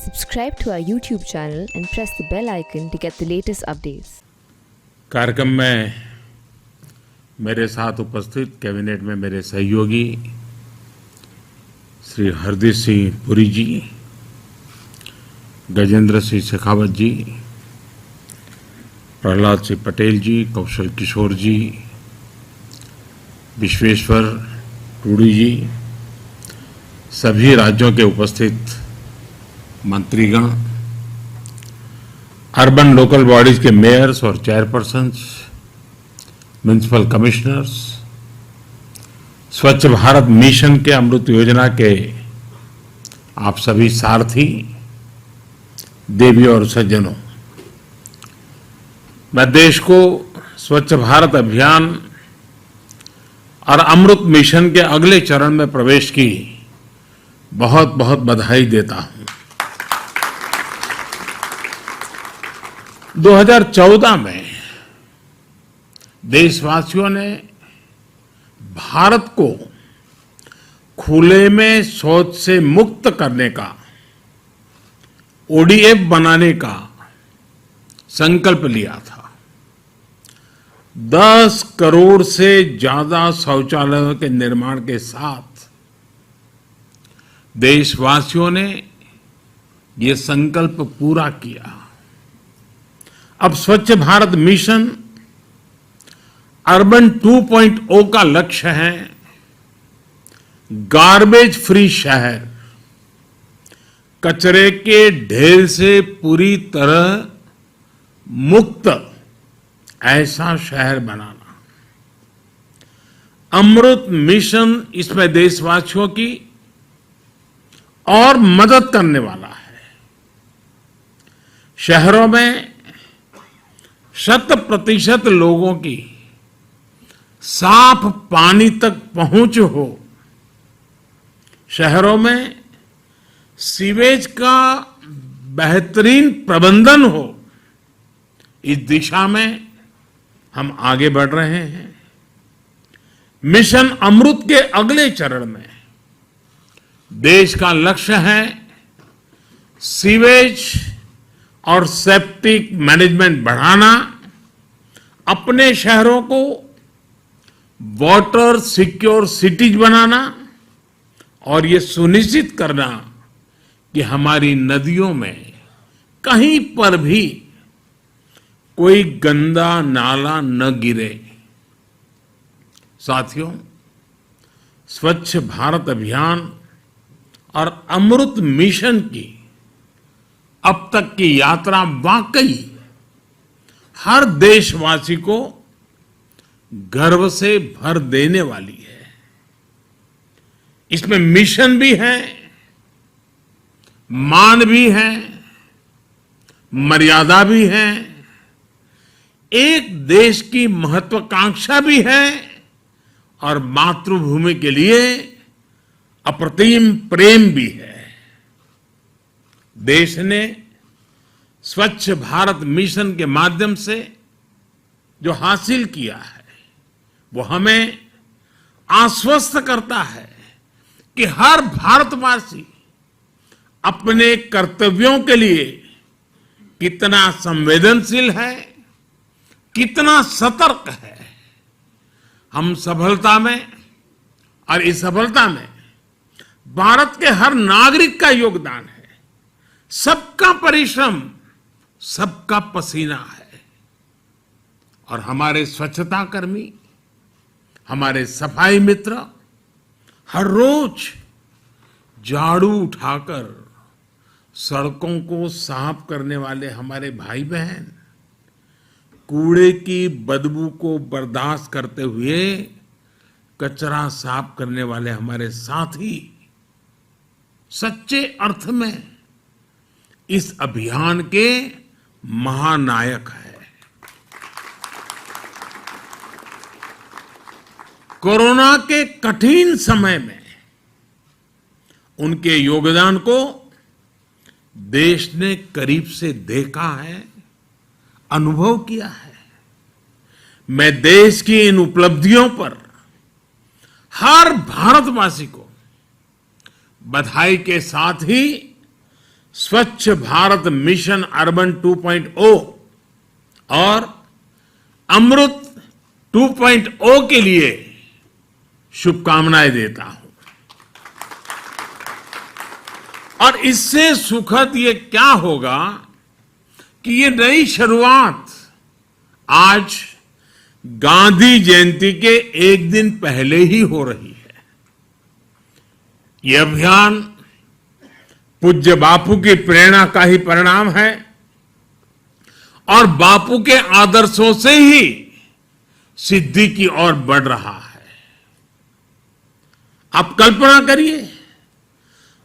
Subscribe to our YouTube channel and press the bell icon to get the latest updates. कार्यक्रम में मेरे साथ उपस्थित कैबिनेट में मेरे सहयोगी श्री हरदीप सिंह पुरी जी, गजेंद्र सिंह शेखावत जी, प्रहलाद सिंह पटेल जी, कौशल किशोर जी, विश्वेश्वर टूडी जी, सभी राज्यों के उपस्थित मंत्रीगण, अर्बन लोकल बॉडीज के मेयर्स और चेयरपर्सन्स, म्युनिसिपल कमिश्नर्स, स्वच्छ भारत मिशन के अमृत योजना के आप सभी सारथी, देवी और सज्जनों, मैं देश को स्वच्छ भारत अभियान और अमृत मिशन के अगले चरण में प्रवेश की बहुत बहुत बधाई देता हूं। 2014 में देशवासियों ने भारत को खुले में शौच से मुक्त करने का, ओडीएफ बनाने का संकल्प लिया था। 10 करोड़ से ज्यादा शौचालयों के निर्माण के साथ देशवासियों ने ये संकल्प पूरा किया। अब स्वच्छ भारत मिशन अर्बन 2.0 का लक्ष्य है गार्बेज फ्री शहर, कचरे के ढेर से पूरी तरह मुक्त ऐसा शहर बनाना। अमृत मिशन इसमें देशवासियों की और मदद करने वाला है। शहरों में 100% लोगों की साफ पानी तक पहुंच हो, शहरों में सीवेज का बेहतरीन प्रबंधन हो, इस दिशा में हम आगे बढ़ रहे हैं। मिशन अमृत के अगले चरण में देश का लक्ष्य है सीवेज और सेप्टिक मैनेजमेंट बढ़ाना, अपने शहरों को वाटर सिक्योर सिटीज बनाना और ये सुनिश्चित करना कि हमारी नदियों में कहीं पर भी कोई गंदा नाला न गिरे। साथियों, स्वच्छ भारत अभियान और अमृत मिशन की अब तक की यात्रा वाकई हर देशवासी को गर्व से भर देने वाली है। इसमें मिशन भी है, मान भी है, मर्यादा भी है, एक देश की महत्वाकांक्षा भी है और मातृभूमि के लिए अप्रतिम प्रेम भी है। देश ने स्वच्छ भारत मिशन के माध्यम से जो हासिल किया है वो हमें आश्वस्त करता है कि हर भारतवासी अपने कर्तव्यों के लिए कितना संवेदनशील है, कितना सतर्क है। हम सफलता में और इस सफलता में भारत के हर नागरिक का योगदान है। सबका परिश्रम, सबका पसीना है और हमारे स्वच्छता कर्मी, हमारे सफाई मित्र हर रोज झाड़ू उठाकर सड़कों को साफ करने वाले हमारे भाई बहन, कूड़े की बदबू को बर्दाश्त करते हुए कचरा साफ करने वाले हमारे साथी सच्चे अर्थ में इस अभियान के महानायक है। कोरोना के कठिन समय में उनके योगदान को देश ने करीब से देखा है, अनुभव किया है। मैं देश की इन उपलब्धियों पर हर भारतवासी को बधाई के साथ ही स्वच्छ भारत मिशन अर्बन 2.0 और अमृत 2.0 के लिए शुभकामनाएं देता हूं। और इससे सुखद ये क्या होगा कि ये नई शुरुआत आज गांधी जयंती के एक दिन पहले ही हो रही है। ये अभियान पूज्य बापू की प्रेरणा का ही परिणाम है और बापू के आदर्शों से ही सिद्धि की ओर बढ़ रहा है। आप कल्पना करिए,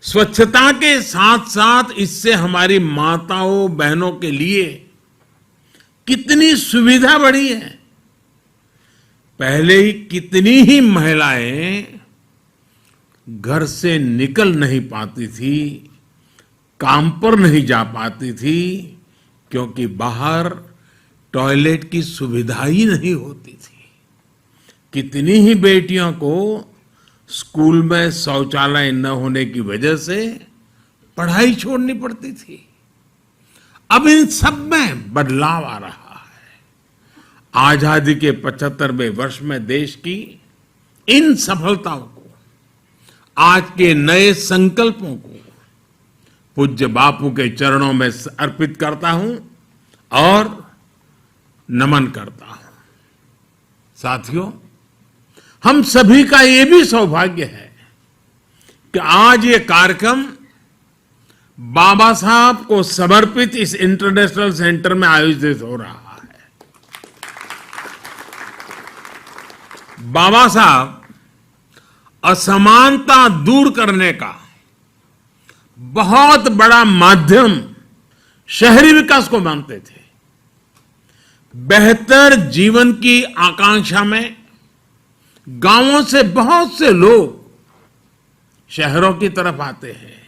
स्वच्छता के साथ साथ इससे हमारी माताओं बहनों के लिए कितनी सुविधा बढ़ी है। पहले ही कितनी ही महिलाएं घर से निकल नहीं पाती थी, काम पर नहीं जा पाती थी, क्योंकि बाहर टॉयलेट की सुविधा ही नहीं होती थी। कितनी ही बेटियों को स्कूल में शौचालय न होने की वजह से पढ़ाई छोड़नी पड़ती थी। अब इन सब में बदलाव आ रहा है। आजादी के 75वें वर्ष में देश की इन सफलताओं को, आज के नए संकल्पों को पूज्य बापू के चरणों में अर्पित करता हूं और नमन करता हूं। साथियों, हम सभी का ये भी सौभाग्य है कि आज ये कार्यक्रम बाबा साहब को समर्पित इस इंटरनेशनल सेंटर में आयोजित हो रहा है। बाबा साहब असमानता दूर करने का बहुत बड़ा माध्यम शहरी विकास को मानते थे। बेहतर जीवन की आकांक्षा में गांवों से बहुत से लोग शहरों की तरफ आते हैं।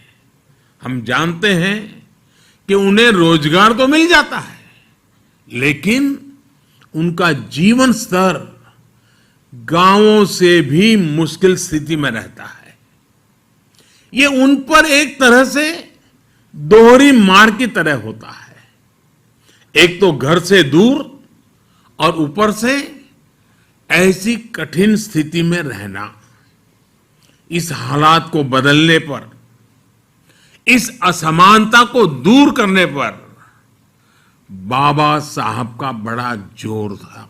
हम जानते हैं कि उन्हें रोजगार तो मिल जाता है, लेकिन उनका जीवन स्तर गांवों से भी मुश्किल स्थिति में रहता है। ये उन पर एक तरह से दोहरी मार की तरह होता है। एक तो घर से दूर और ऊपर से ऐसी कठिन स्थिति में रहना। इस हालात को बदलने पर, इस असमानता को दूर करने पर बाबा साहब का बड़ा जोर था।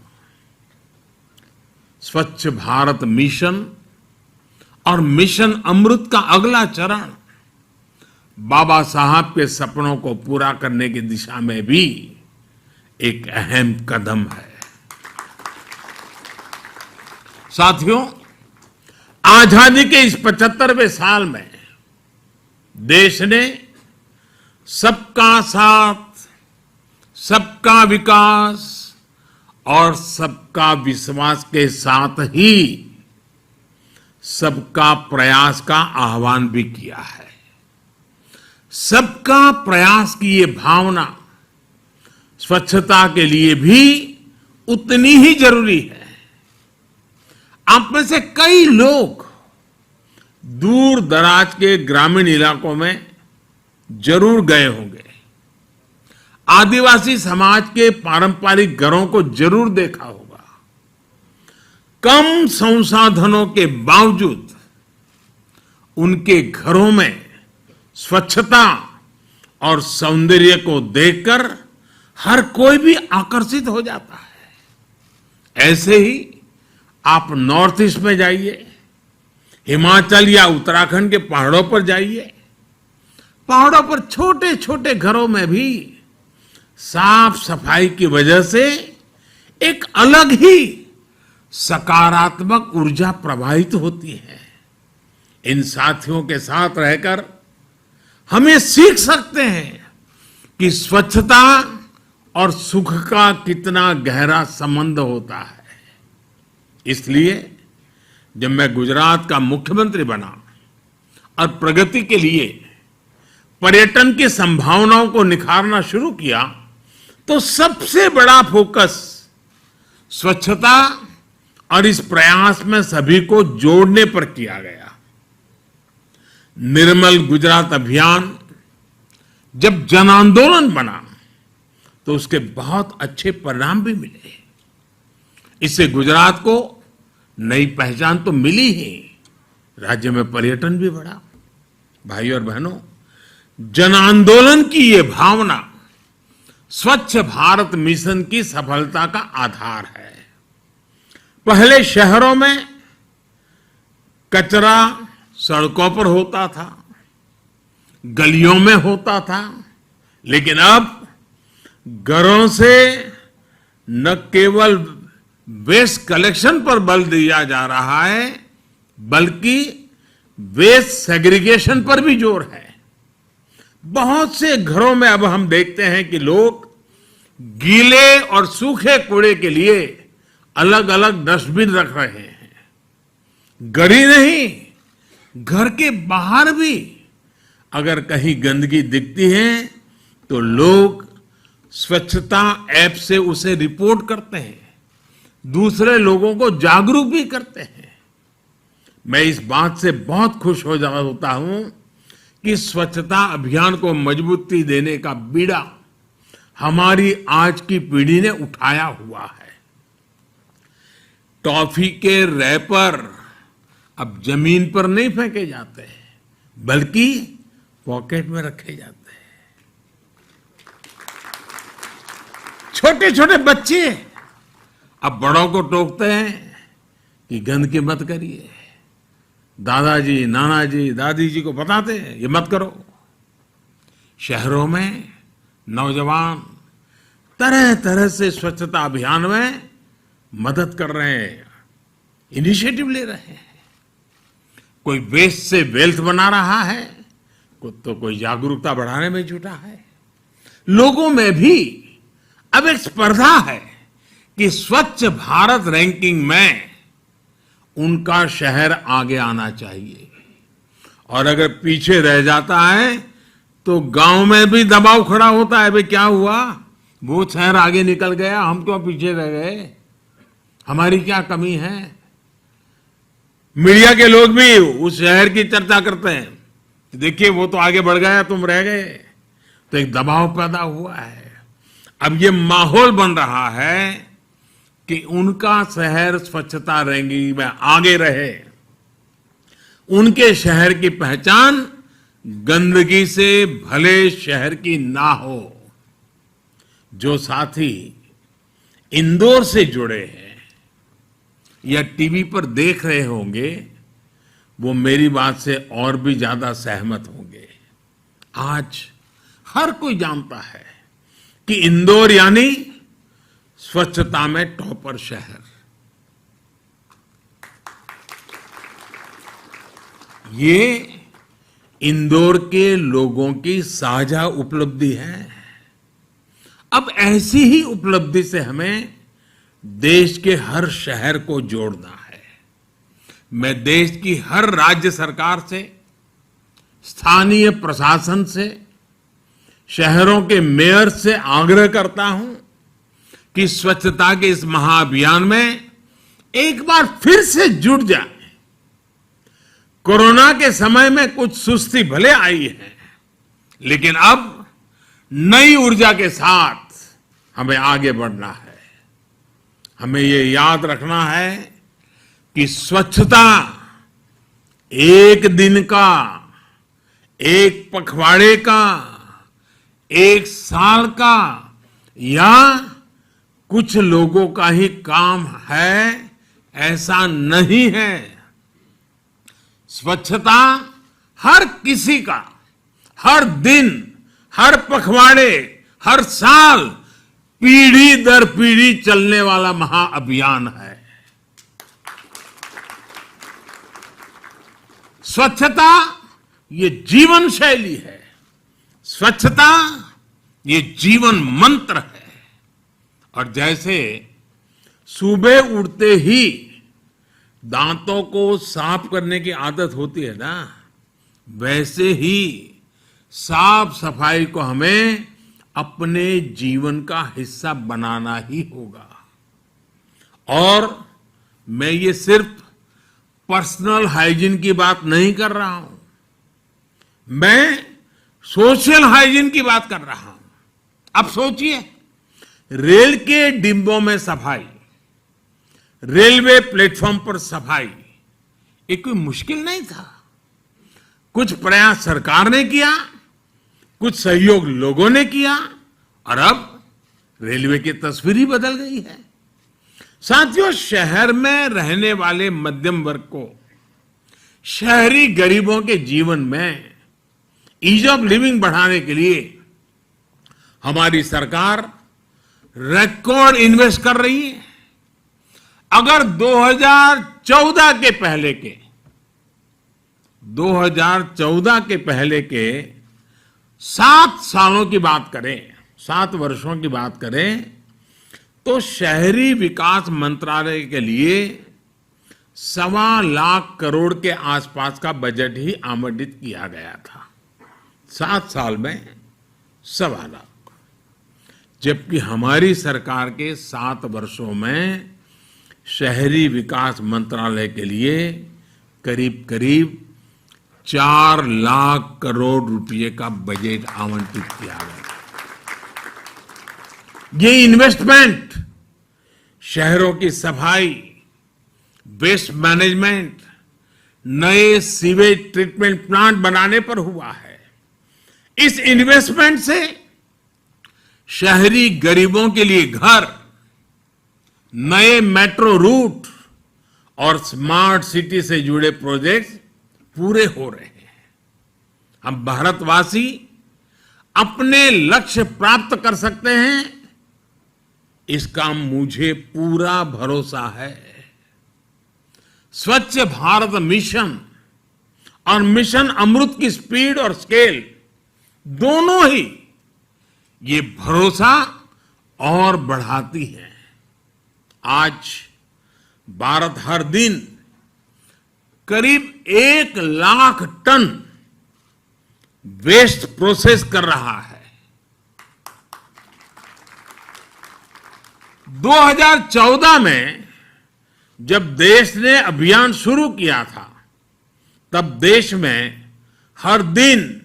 स्वच्छ भारत मिशन और मिशन अमृत का अगला चरण बाबा साहब के सपनों को पूरा करने की दिशा में भी एक अहम कदम है। साथियों, आजादी के इस 75वें साल में देश ने सबका साथ, सबका विकास और सबका विश्वास के साथ ही सबका प्रयास का आह्वान भी किया है। सबका प्रयास की ये भावना स्वच्छता के लिए भी उतनी ही जरूरी है। आप में से कई लोग दूर दराज के ग्रामीण इलाकों में जरूर गए होंगे। आदिवासी समाज के पारंपरिक घरों को जरूर देखा होगा। कम संसाधनों के बावजूद उनके घरों में स्वच्छता और सौंदर्य को देखकर हर कोई भी आकर्षित हो जाता है। ऐसे ही आप नॉर्थ ईस्ट में जाइए, हिमाचल या उत्तराखंड के पहाड़ों पर जाइए। पहाड़ों पर छोटे छोटे घरों में भी साफ सफाई की वजह से एक अलग ही सकारात्मक ऊर्जा प्रवाहित होती है। इन साथियों के साथ रहकर हम ये सीख सकते हैं कि स्वच्छता और सुख का कितना गहरा संबंध होता है। इसलिए जब मैं गुजरात का मुख्यमंत्री बना और प्रगति के लिए पर्यटन की संभावनाओं को निखारना शुरू किया, तो सबसे बड़ा फोकस स्वच्छता और इस प्रयास में सभी को जोड़ने पर किया गया। निर्मल गुजरात अभियान जब जन आंदोलन बना तो उसके बहुत अच्छे परिणाम भी मिले। इससे गुजरात को नई पहचान तो मिली ही, राज्य में पर्यटन भी बढ़ा। भाई और बहनों, जन आंदोलन की ये भावना स्वच्छ भारत मिशन की सफलता का आधार है। पहले शहरों में कचरा सड़कों पर होता था, गलियों में होता था, लेकिन अब घरों से न केवल वेस्ट कलेक्शन पर बल दिया जा रहा है, बल्कि वेस्ट सेग्रीगेशन पर भी जोर है। बहुत से घरों में अब हम देखते हैं कि लोग गीले और सूखे कूड़े के लिए अलग अलग डस्टबिन रख रहे हैं। घर ही नहीं, घर के बाहर भी अगर कहीं गंदगी दिखती है तो लोग स्वच्छता ऐप से उसे रिपोर्ट करते हैं, दूसरे लोगों को जागरूक भी करते हैं। मैं इस बात से बहुत खुश होता हूं कि स्वच्छता अभियान को मजबूती देने का बीड़ा हमारी आज की पीढ़ी ने उठाया हुआ है। टॉफी के रैपर अब जमीन पर नहीं फेंके जाते हैं, बल्कि पॉकेट में रखे जाते हैं। छोटे छोटे बच्चे अब बड़ों को टोकते हैं कि गंदगी मत करिए। दादाजी, नानाजी, दादी जी को बताते हैं ये मत करो। शहरों में नौजवान तरह तरह से स्वच्छता अभियान में मदद कर रहे हैं, इनिशिएटिव ले रहे हैं। कोई वेस्ट से वेल्थ बना रहा है, तो कोई जागरूकता बढ़ाने में जुटा है। लोगों में भी अब एक स्पर्धा है कि स्वच्छ भारत रैंकिंग में उनका शहर आगे आना चाहिए, और अगर पीछे रह जाता है तो गांव में भी दबाव खड़ा होता है, भाई क्या हुआ, वो शहर आगे निकल गया, हम क्यों पीछे रह गए, हमारी क्या कमी है। मीडिया के लोग भी उस शहर की चर्चा करते हैं, देखिए वो तो आगे बढ़ गया, तुम रह गए। तो एक दबाव पैदा हुआ है। अब ये माहौल बन रहा है कि उनका शहर स्वच्छता रैंकिंग में आगे रहे, उनके शहर की पहचान गंदगी से भले शहर की ना हो। जो साथी इंदौर से जुड़े हैं या टीवी पर देख रहे होंगे, वो मेरी बात से और भी ज्यादा सहमत होंगे। आज हर कोई जानता है कि इंदौर यानी स्वच्छता में टॉपर शहर। ये इंदौर के लोगों की साझा उपलब्धि है। अब ऐसी ही उपलब्धि से हमें देश के हर शहर को जोड़ना है। मैं देश की हर राज्य सरकार से, स्थानीय प्रशासन से, शहरों के मेयर से आग्रह करता हूं कि स्वच्छता के इस महाअभियान में एक बार फिर से जुट जाए। कोरोना के समय में कुछ सुस्ती भले आई है, लेकिन अब नई ऊर्जा के साथ हमें आगे बढ़ना है। हमें ये याद रखना है कि स्वच्छता एक दिन का, एक पखवाड़े का, एक साल का या कुछ लोगों का ही काम है, ऐसा नहीं है। स्वच्छता हर किसी का, हर दिन, हर पखवाड़े, हर साल, पीढ़ी दर पीढ़ी चलने वाला महाअभियान है। स्वच्छता ये जीवन शैली है, स्वच्छता ये जीवन मंत्र है। और जैसे सुबह उठते ही दांतों को साफ करने की आदत होती है ना, वैसे ही साफ सफाई को हमें अपने जीवन का हिस्सा बनाना ही होगा। और मैं ये सिर्फ पर्सनल हाइजीन की बात नहीं कर रहा हूं, मैं सोशल हाइजीन की बात कर रहा हूं। अब सोचिए, रेल के डिब्बों में सफाई, रेलवे प्लेटफॉर्म पर सफाई, ये कोई मुश्किल नहीं था। कुछ प्रयास सरकार ने किया, कुछ सहयोग लोगों ने किया, और अब रेलवे की तस्वीर ही बदल गई है। साथियों, शहर में रहने वाले मध्यम वर्ग को शहरी गरीबों के जीवन में ईज ऑफ लिविंग बढ़ाने के लिए हमारी सरकार रिकॉर्ड इन्वेस्ट कर रही है। अगर 2014 के पहले के 7 सालों की बात करें, 7 वर्षों की बात करें, तो शहरी विकास मंत्रालय के लिए 1.25 लाख करोड़ के आसपास का बजट ही आवंटित किया गया था। 7 साल में 1.25 लाख, जबकि हमारी सरकार के 7 वर्षों में शहरी विकास मंत्रालय के लिए करीब करीब 4 लाख करोड़ रुपए का बजट आवंटित किया गया। ये इन्वेस्टमेंट शहरों की सफाई, वेस्ट मैनेजमेंट, नए सीवेज ट्रीटमेंट प्लांट बनाने पर हुआ है। इस इन्वेस्टमेंट से शहरी गरीबों के लिए घर, नए मेट्रो रूट और स्मार्ट सिटी से जुड़े प्रोजेक्ट्स पूरे हो रहे हैं। हम भारतवासी अपने लक्ष्य प्राप्त कर सकते हैं, इसका मुझे पूरा भरोसा है। स्वच्छ भारत मिशन और मिशन अमृत की स्पीड और स्केल दोनों ही ये भरोसा और बढ़ाती है। आज भारत हर दिन करीब 1 लाख टन वेस्ट प्रोसेस कर रहा है। 2014 में जब देश ने अभियान शुरू किया था, तब देश में हर दिन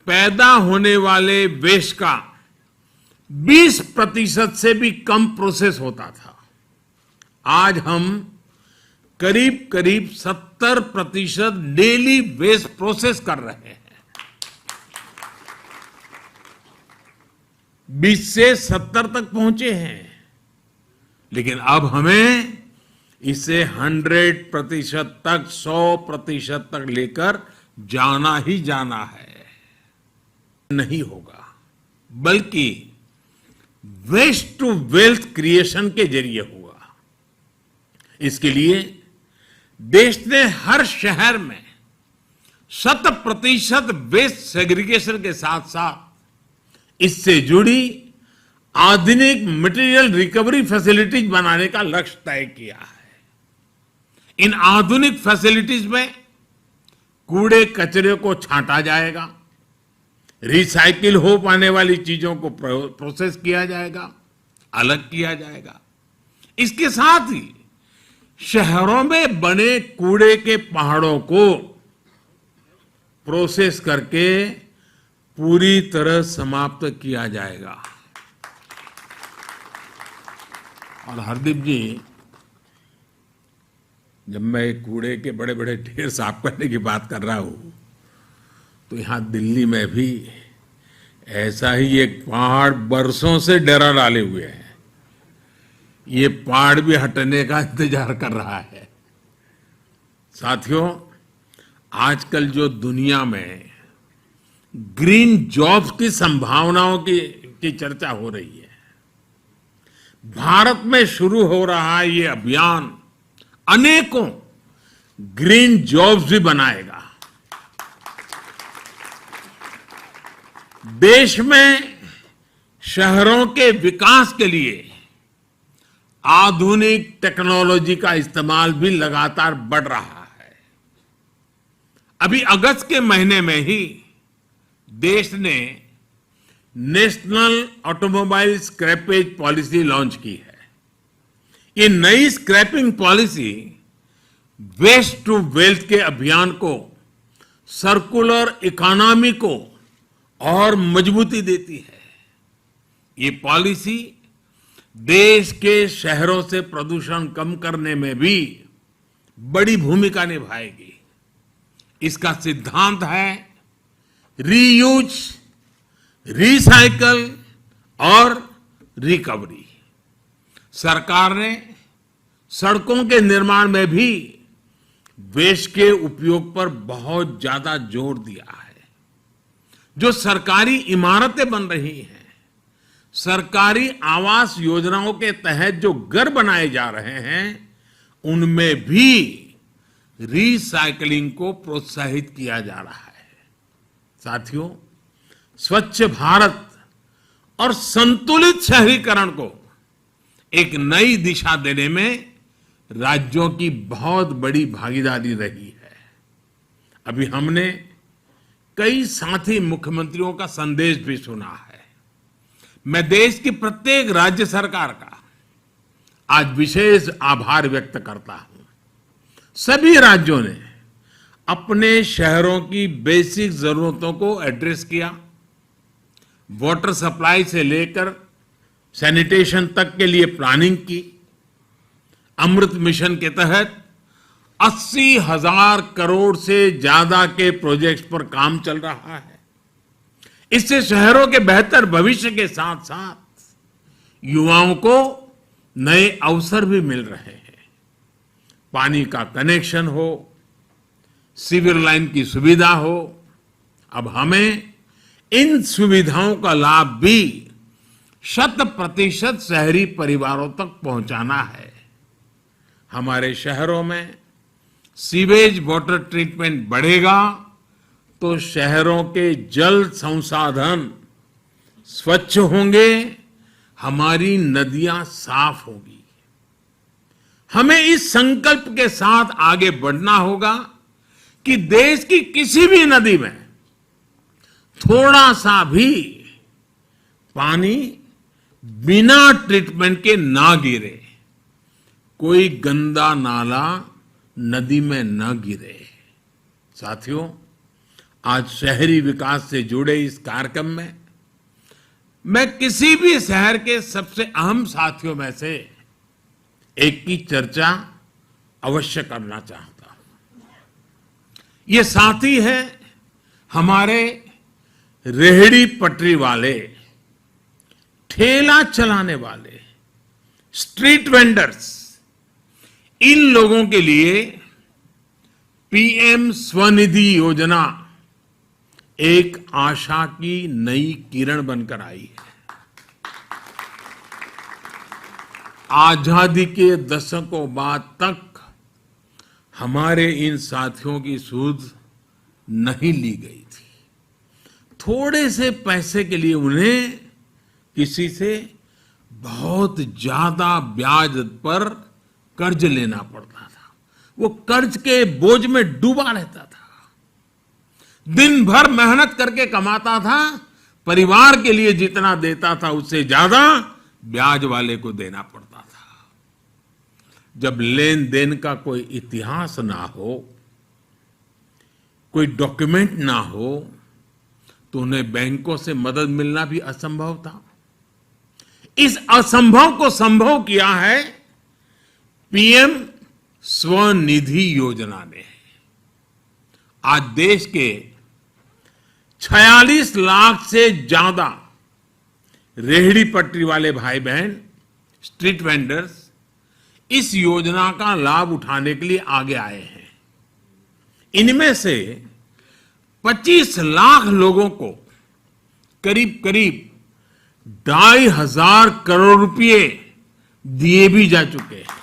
पैदा होने वाले वेस्ट का 20% से भी कम प्रोसेस होता था। आज हम करीब करीब 70% डेली वेस्ट प्रोसेस कर रहे हैं। 20 से 70 तक पहुंचे हैं, लेकिन अब हमें इसे 100% तक, 100% तक लेकर जाना ही जाना है। नहीं होगा, बल्कि वेस्ट टू वेल्थ क्रिएशन के जरिए होगा। इसके लिए देश ने हर शहर में 100% वेस्ट सेग्रीगेशन के साथ साथ इससे जुड़ी आधुनिक मटेरियल रिकवरी फैसिलिटीज बनाने का लक्ष्य तय किया है। इन आधुनिक फैसिलिटीज में कूड़े कचरे को छांटा जाएगा, रिसाइकिल हो पाने वाली चीजों को प्रोसेस किया जाएगा, अलग किया जाएगा। इसके साथ ही शहरों में बने कूड़े के पहाड़ों को प्रोसेस करके पूरी तरह समाप्त किया जाएगा। और हरदीप जी, जब मैं कूड़े के बड़े बड़े ढेर साफ करने की बात कर रहा हूं, तो यहां दिल्ली में भी ऐसा ही एक पहाड़ बरसों से डेरा डाले हुए है। ये पहाड़ भी हटने का इंतजार कर रहा है। साथियों, आजकल जो दुनिया में ग्रीन जॉब्स की संभावनाओं की चर्चा हो रही है, भारत में शुरू हो रहा है ये अभियान अनेकों ग्रीन जॉब्स भी बनाएगा। देश में शहरों के विकास के लिए आधुनिक टेक्नोलॉजी का इस्तेमाल भी लगातार बढ़ रहा है। अभी अगस्त के महीने में ही देश ने national automobile scrappage policy launch की है। ये नई scrapping policy waste to wealth के अभियान को, सर्कुलर इकोनॉमी को और मजबूती देती है। ये पॉलिसी देश के शहरों से प्रदूषण कम करने में भी बड़ी भूमिका निभाएगी। इसका सिद्धांत है रीयूज, रिसाइकल और रिकवरी। सरकार ने सड़कों के निर्माण में भी वेस्ट के उपयोग पर बहुत ज्यादा जोर दिया है। जो सरकारी इमारतें बन रही हैं, सरकारी आवास योजनाओं के तहत जो घर बनाए जा रहे हैं, उनमें भी रिसाइकलिंग को प्रोत्साहित किया जा रहा है। साथियों, स्वच्छ भारत और संतुलित शहरीकरण को एक नई दिशा देने में राज्यों की बहुत बड़ी भागीदारी रही है। अभी हमने कई साथी मुख्यमंत्रियों का संदेश भी सुना है। मैं देश की प्रत्येक राज्य सरकार का आज विशेष आभार व्यक्त करता हूं। सभी राज्यों ने अपने शहरों की बेसिक जरूरतों को एड्रेस किया। वाटर सप्लाई से लेकर सैनिटेशन तक के लिए प्लानिंग की। अमृत मिशन के तहत 80,000 करोड़ से ज्यादा के प्रोजेक्ट्स पर काम चल रहा है। इससे शहरों के बेहतर भविष्य के साथ साथ युवाओं को नए अवसर भी मिल रहे हैं। पानी का कनेक्शन हो, सीवर लाइन की सुविधा हो, अब हमें इन सुविधाओं का लाभ भी 100% शहरी परिवारों तक पहुंचाना है। हमारे शहरों में सीवेज वाटर ट्रीटमेंट बढ़ेगा तो शहरों के जल संसाधन स्वच्छ होंगे, हमारी नदियां साफ होगी। हमें इस संकल्प के साथ आगे बढ़ना होगा कि देश की किसी भी नदी में थोड़ा सा भी पानी बिना ट्रीटमेंट के ना गिरे, कोई गंदा नाला नदी में न गिरे। साथियों, आज शहरी विकास से जुड़े इस कार्यक्रम में मैं किसी भी शहर के सबसे अहम साथियों में से एक की चर्चा अवश्य करना चाहता हूं। ये साथी है हमारे रेहड़ी पटरी वाले, ठेला चलाने वाले, स्ट्रीट वेंडर्स। इन लोगों के लिए पीएम स्वनिधि योजना एक आशा की नई किरण बनकर आई है। आजादी के दशकों बाद तक हमारे इन साथियों की सूद नहीं ली गई थी। थोड़े से पैसे के लिए उन्हें किसी से बहुत ज्यादा ब्याज पर कर्ज लेना पड़ता था। वो कर्ज के बोझ में डूबा रहता था। दिन भर मेहनत करके कमाता था, परिवार के लिए जितना देता था उससे ज्यादा ब्याज वाले को देना पड़ता था। जब लेन देन का कोई इतिहास ना हो, कोई डॉक्यूमेंट ना हो, तो उन्हें बैंकों से मदद मिलना भी असंभव था। इस असंभव को संभव किया है पीएम स्वनिधि योजना ने। आज देश के 46 लाख से ज्यादा रेहड़ी पटरी वाले भाई बहन, स्ट्रीट वेंडर्स इस योजना का लाभ उठाने के लिए आगे आए हैं। इनमें से 25 लाख लोगों को करीब करीब 2,500 करोड़ रुपए दिए भी जा चुके हैं।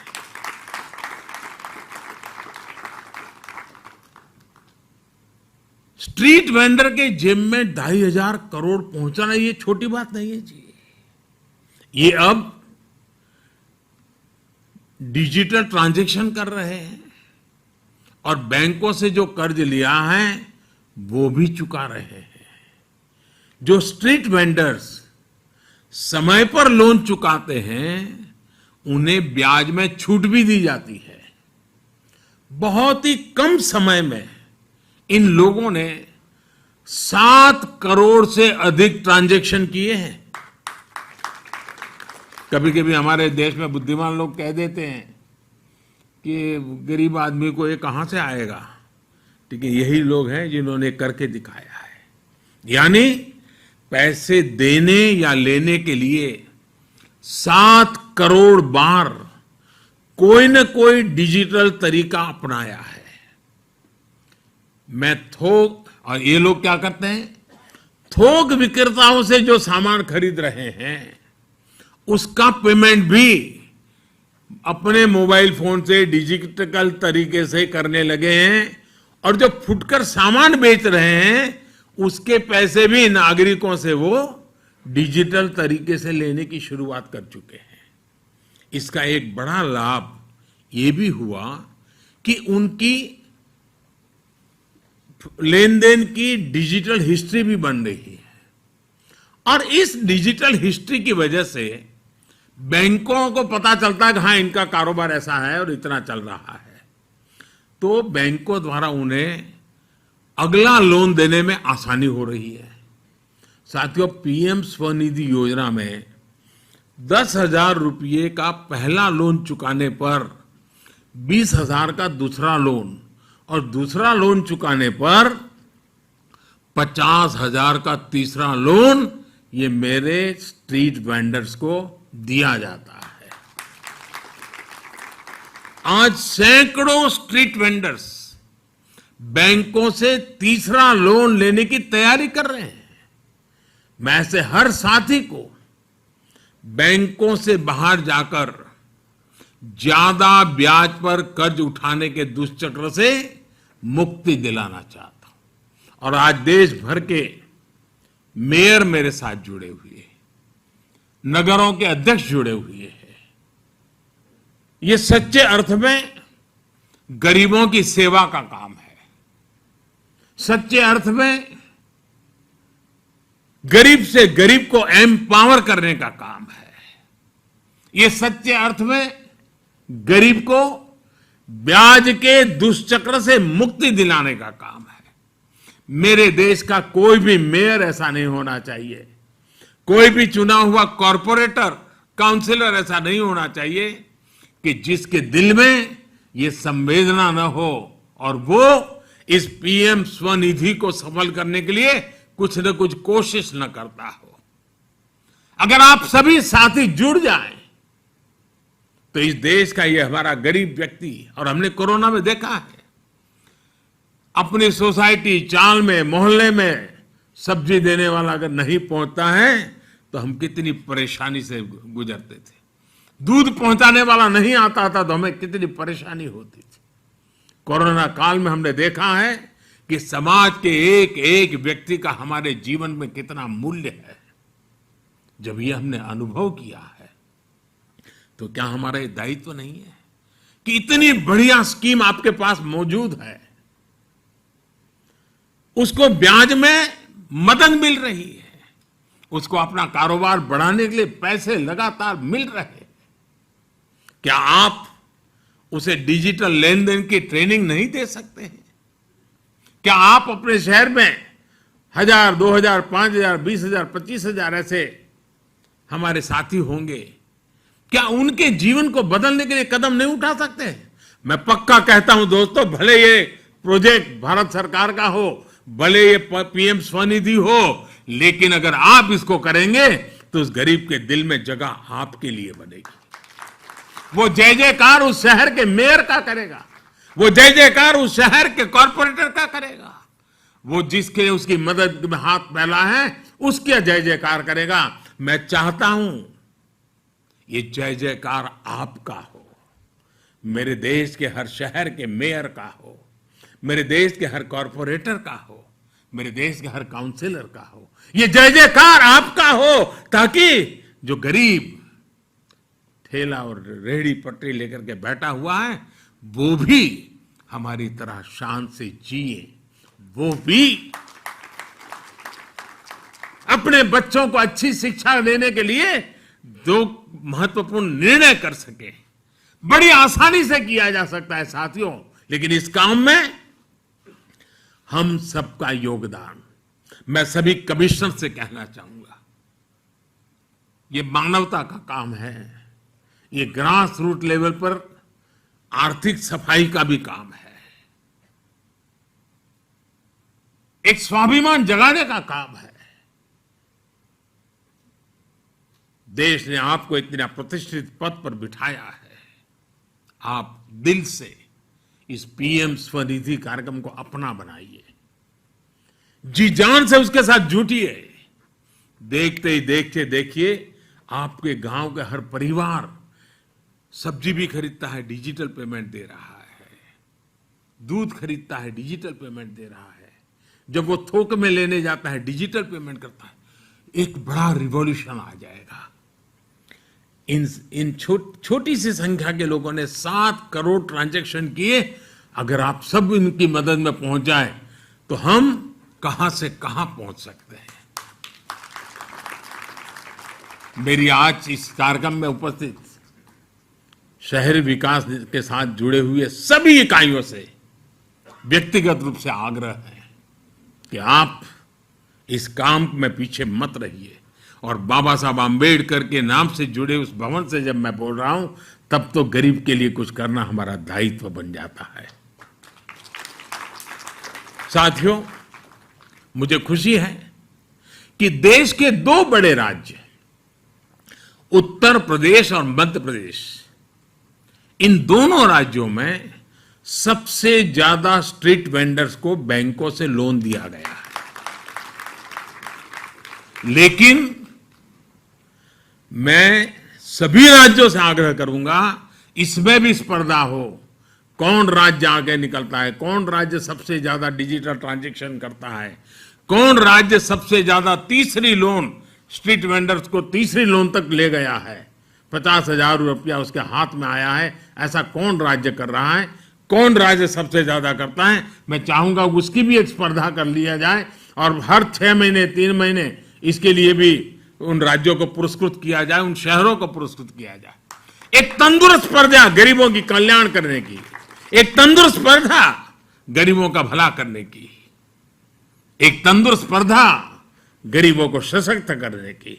स्ट्रीट वेंडर के जेब में 2,500 करोड़ पहुंचाना ये छोटी बात नहीं है जी। ये अब डिजिटल ट्रांजैक्शन कर रहे हैं और बैंकों से जो कर्ज लिया है वो भी चुका रहे हैं। जो स्ट्रीट वेंडर्स समय पर लोन चुकाते हैं उन्हें ब्याज में छूट भी दी जाती है। बहुत ही कम समय में इन लोगों ने 7 करोड़ से अधिक ट्रांजैक्शन किए हैं। कभी कभी हमारे देश में बुद्धिमान लोग कह देते हैं कि गरीब आदमी को ये कहां से आएगा, लेकिन यही लोग हैं जिन्होंने करके दिखाया है। यानी पैसे देने या लेने के लिए 7 करोड़ बार कोई न कोई डिजिटल तरीका अपनाया है। मैं थोक, और ये लोग क्या करते हैं, थोक विक्रेताओं से जो सामान खरीद रहे हैं उसका पेमेंट भी अपने मोबाइल फोन से डिजिटल तरीके से करने लगे हैं, और जो फुटकर सामान बेच रहे हैं उसके पैसे भी नागरिकों से वो डिजिटल तरीके से लेने की शुरुआत कर चुके हैं। इसका एक बड़ा लाभ ये भी हुआ कि उनकी लेन देन की डिजिटल हिस्ट्री भी बन रही है, और इस डिजिटल हिस्ट्री की वजह से बैंकों को पता चलता है कि हाँ, इनका कारोबार ऐसा है और इतना चल रहा है, तो बैंकों द्वारा उन्हें अगला लोन देने में आसानी हो रही है। साथियों, पीएम स्वनिधि योजना में 10,000 रुपये का पहला लोन चुकाने पर 20,000 का दूसरा लोन, और दूसरा लोन चुकाने पर 50,000 का तीसरा लोन, ये मेरे स्ट्रीट वेंडर्स को दिया जाता है। आज सैकड़ों स्ट्रीट वेंडर्स बैंकों से तीसरा लोन लेने की तैयारी कर रहे हैं। मैं ऐसे हर साथी को बैंकों से बाहर जाकर ज्यादा ब्याज पर कर्ज उठाने के दुष्चक्र से मुक्ति दिलाना चाहता हूं। और आज देश भर के मेयर मेरे साथ जुड़े हुए हैं, नगरों के अध्यक्ष जुड़े हुए हैं। ये सच्चे अर्थ में गरीबों की सेवा का काम है, सच्चे अर्थ में गरीब से गरीब को एम्पावर करने का काम है। ये सच्चे अर्थ में गरीब को ब्याज के दुष्चक्र से मुक्ति दिलाने का काम है। मेरे देश का कोई भी मेयर ऐसा नहीं होना चाहिए, कोई भी चुना हुआ कॉरपोरेटर, काउंसिलर ऐसा नहीं होना चाहिए कि जिसके दिल में ये संवेदना न हो और वो इस पीएम स्वनिधि को सफल करने के लिए कुछ न कुछ कोशिश न करता हो। अगर आप सभी साथी जुड़ जाएं तो इस देश का ये हमारा गरीब व्यक्ति, और हमने कोरोना में देखा है, अपनी सोसाइटी, चाल में, मोहल्ले में सब्जी देने वाला अगर नहीं पहुंचता है तो हम कितनी परेशानी से गुजरते थे। दूध पहुंचाने वाला नहीं आता था तो हमें कितनी परेशानी होती थी। कोरोना काल में हमने देखा है कि समाज के एक एक व्यक्ति का हमारे जीवन में कितना मूल्य है। जब ये हमने अनुभव किया है तो क्या हमारा ये दायित्व नहीं है कि इतनी बढ़िया स्कीम आपके पास मौजूद है, उसको ब्याज में मदद मिल रही है, उसको अपना कारोबार बढ़ाने के लिए पैसे लगातार मिल रहे हैं, क्या आप उसे डिजिटल लेन देन की ट्रेनिंग नहीं दे सकते हैं? क्या आप अपने शहर में 1,000, 2,000, 5,000, 20,000, 25,000 ऐसे हमारे साथी होंगे, क्या उनके जीवन को बदलने के लिए कदम नहीं उठा सकते? मैं पक्का कहता हूं दोस्तों, भले ये प्रोजेक्ट भारत सरकार का हो, भले ये पीएम स्वनिधि हो, लेकिन अगर आप इसको करेंगे तो उस गरीब के दिल में जगह आपके लिए बनेगी। वो जय जयकार उस शहर के मेयर का करेगा, वो जय जयकार उस शहर के कॉर्पोरेटर का करेगा, वो जिसके उसकी मदद में हाथ फैला है उसके जय जयकार करेगा। मैं चाहता हूं ये जय जयकार आपका हो, मेरे देश के हर शहर के मेयर का हो, मेरे देश के हर कॉर्पोरेटर का हो, मेरे देश के हर काउंसिलर का हो। ये जय जयकार आपका हो ताकि जो गरीब ठेला और रेहड़ी पटरी लेकर के बैठा हुआ है वो भी हमारी तरह शान से जिए, वो भी अपने बच्चों को अच्छी शिक्षा देने के लिए दो महत्वपूर्ण निर्णय कर सके। बड़ी आसानी से किया जा सकता है साथियों, लेकिन इस काम में हम सबका योगदान, मैं सभी कमिश्नर से कहना चाहूंगा, ये मानवता का काम है, ये ग्रास रूट लेवल पर आर्थिक सफाई का भी काम है, एक स्वाभिमान जगाने का काम है। देश ने आपको इतना प्रतिष्ठित पद पर बिठाया है, आप दिल से इस पीएम स्वनिधि कार्यक्रम को अपना बनाइए, जी जान से उसके साथ जुटिए। देखते ही देखते देखिए आपके गांव के हर परिवार सब्जी भी खरीदता है, डिजिटल पेमेंट दे रहा है, दूध खरीदता है, डिजिटल पेमेंट दे रहा है, जब वो थोक में लेने जाता है डिजिटल पेमेंट करता है। एक बड़ा रिवॉल्यूशन आ जाएगा। इन छोटी सी संख्या के लोगों ने 7 करोड़ ट्रांजैक्शन किए। अगर आप सब इनकी मदद में पहुंच जाए तो हम कहां से कहां पहुंच सकते हैं। मेरी आज इस कार्यक्रम में उपस्थित शहरी विकास के साथ जुड़े हुए सभी इकाइयों से व्यक्तिगत रूप से आग्रह है कि आप इस काम में पीछे मत रहिए, और बाबा साहब आम्बेडकर के नाम से जुड़े उस भवन से जब मैं बोल रहा हूं तब तो गरीब के लिए कुछ करना हमारा दायित्व बन जाता है। साथियों, मुझे खुशी है कि देश के 2 बड़े राज्य उत्तर प्रदेश और मध्य प्रदेश, इन दोनों राज्यों में सबसे ज्यादा स्ट्रीट वेंडर्स को बैंकों से लोन दिया गया है। लेकिन मैं सभी राज्यों से आग्रह करूंगा, इसमें भी स्पर्धा हो, कौन राज्य आगे निकलता है, कौन राज्य सबसे ज्यादा डिजिटल ट्रांजैक्शन करता है, कौन राज्य सबसे ज्यादा तीसरी लोन, स्ट्रीट वेंडर्स को तीसरी लोन तक ले गया है, 50,000 रुपया उसके हाथ में आया है, ऐसा कौन राज्य कर रहा है, कौन राज्य सबसे ज्यादा करता है। मैं चाहूंगा उसकी भी एक स्पर्धा कर लिया जाए, और हर 6 महीने 3 महीने इसके लिए भी उन राज्यों को पुरस्कृत किया जाए, उन शहरों को पुरस्कृत किया जाए। एक तंदुरुस्त स्पर्धा गरीबों की कल्याण करने की, एक तंदुरुस्त स्पर्धा गरीबों का भला करने की, एक तंदुरुस्त स्पर्धा गरीबों को सशक्त करने की।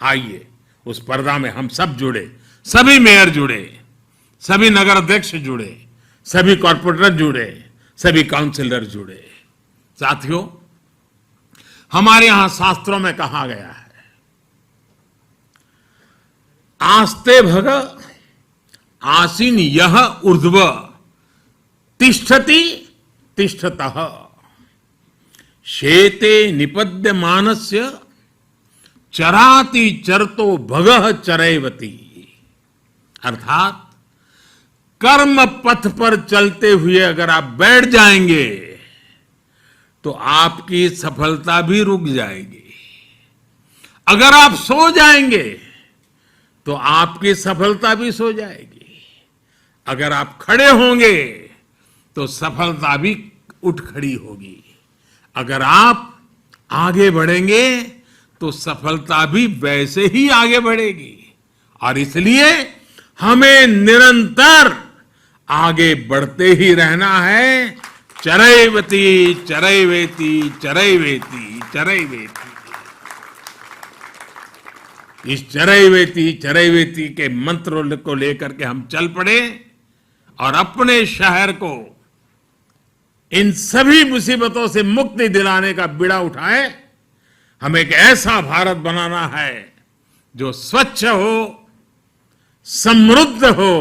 आइए उस स्पर्धा में हम सब जुड़े, सभी मेयर जुड़े, सभी नगर अध्यक्ष जुड़े, सभी कॉर्पोरेटर जुड़े, सभी काउंसिलर जुड़े। साथियों, हमारे यहां शास्त्रों में कहा गया है, आस्ते भग आसीन यह ऊर्ध्व तिष्ठति तिष्ठतः शेते निपद्यमानस्य चराति चरतो भगः चरैवती। अर्थात कर्म पथ पर चलते हुए अगर आप बैठ जाएंगे तो आपकी सफलता भी रुक जाएगी। अगर आप सो जाएंगे तो आपकी सफलता भी सो जाएगी। अगर आप खड़े होंगे तो सफलता भी उठ खड़ी होगी। अगर आप आगे बढ़ेंगे तो सफलता भी वैसे ही आगे बढ़ेगी। और इसलिए हमें निरंतर आगे बढ़ते ही रहना है। चरैवती चरैवेति चरैवेति चरैवेति। इस चरैवेति चरैवेति के मंत्र को लेकर के हम चल पड़े और अपने शहर को इन सभी मुसीबतों से मुक्ति दिलाने का बीड़ा उठाए। हमें एक ऐसा भारत बनाना है जो स्वच्छ हो, समृद्ध हो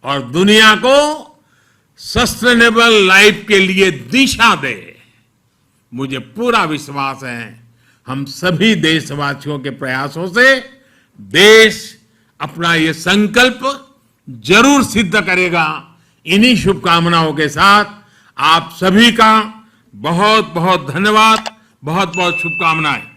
और दुनिया को सस्टेनेबल लाइफ के लिए दिशा दे। मुझे पूरा विश्वास है हम सभी देशवासियों के प्रयासों से देश अपना ये संकल्प जरूर सिद्ध करेगा। इन्हीं शुभकामनाओं के साथ आप सभी का बहुत बहुत धन्यवाद, बहुत बहुत शुभकामनाएं।